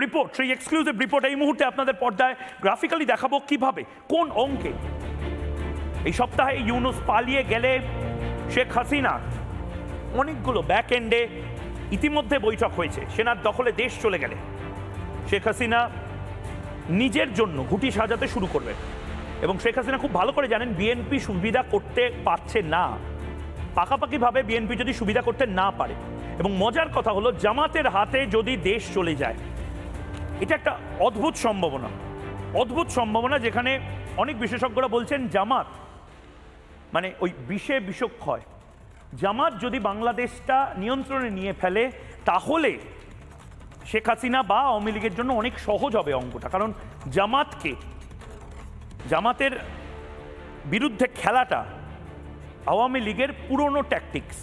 Report, সেই exclusive report এই মুহূর্তে আপনাদের পর্দায় গ্রাফিক্যালি দেখাবো কিভাবে, কোন অঙ্কে এই সপ্তাহে ইউনূস পালিয়ে গেলে শেখ হাসিনা অনেকগুলো ব্যাক এন্ডে ইতিমধ্যে বৈঠক হয়েছে, সেনার দখলে দেশ চলে গেলে শেখ হাসিনা নিজের জন্য ঘুঁটি সাজাতে শুরু করবেন। এবং শেখ হাসিনা খুব ভালো করে জানেন বিএনপি সুবিধা করতে পারছে না, পাকাপাকিভাবে বিএনপি যদি সুবিধা করতে না পারে, এবং মজার কথা হলো জামাতের হাতে যদি দেশ চলে যায়, এটা একটা অদ্ভুত সম্ভাবনা, যেখানে অনেক বিশেষজ্ঞরা বলছেন জামাত মানে ওই বিষে বিষক্ষয়, জামাত যদি বাংলাদেশটা নিয়ন্ত্রণে নিয়ে ফেলে তাহলে শেখ হাসিনা বা আওয়ামী লীগের জন্য অনেক সহজ হবে অঙ্কটা। কারণ জামাতের বিরুদ্ধে খেলাটা আওয়ামী লীগের পুরনো ট্যাকটিক্স,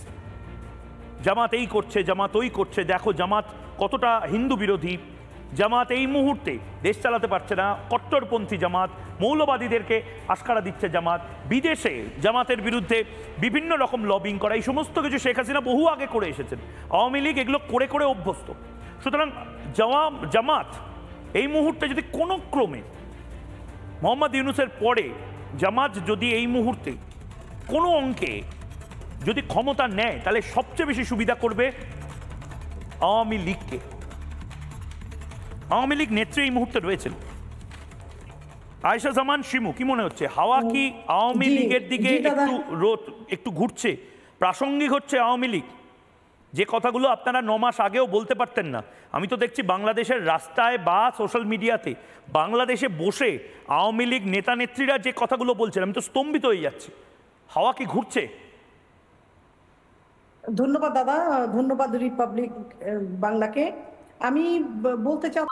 জামাত এই করছে, জামাত ওই করছে, দেখো জামাত কতটা হিন্দু বিরোধী, জামাত এই মুহূর্তে দেশ চালাতে পারছে না, কট্টরপন্থী জামাত, মৌলবাদীদেরকে আশকারা দিচ্ছে জামাত, বিদেশে জামাতের বিরুদ্ধে বিভিন্ন রকম লবিং করা, এই সমস্ত কিছু শেখ হাসিনা বহু আগে করে এসেছেন, আওয়ামী লীগ এগুলো করে করে অভ্যস্ত। সুতরাং জামাত এই মুহূর্তে যদি কোনো ক্রমে মোহাম্মদ ইউনূসের পরে জামাত যদি এই মুহূর্তে কোনো অঙ্কে যদি ক্ষমতা নেয়, তাহলে সবচেয়ে বেশি সুবিধা করবে আওয়ামী লীগকে। আওয়ামী লীগ নেত্রী এই মুহূর্তে রয়েছেন আয়েশা জামান শিমু, কি মনে হচ্ছে হাওয়া কি আওয়ামী লীগের দিকে একটু ঘুরছে, প্রাসঙ্গিক হচ্ছে আওয়ামী লীগ? যে কথাগুলো আপনারা 9 মাস আগেও বলতে পারতেন না, আমি তো দেখছি বাংলাদেশের রাস্তায় বা সোশ্যাল মিডিয়াতে বাংলাদেশে বসে আওয়ামী লীগ নেতা নেত্রীরা যে কথাগুলো বলছেন, আমি তো স্তম্ভিত হয়ে যাচ্ছি। হাওয়া কি ঘুরছে? ধন্যবাদ দাদা, ধন্যবাদ রিপাবলিক বাংলাকে। আমি বলতে চাই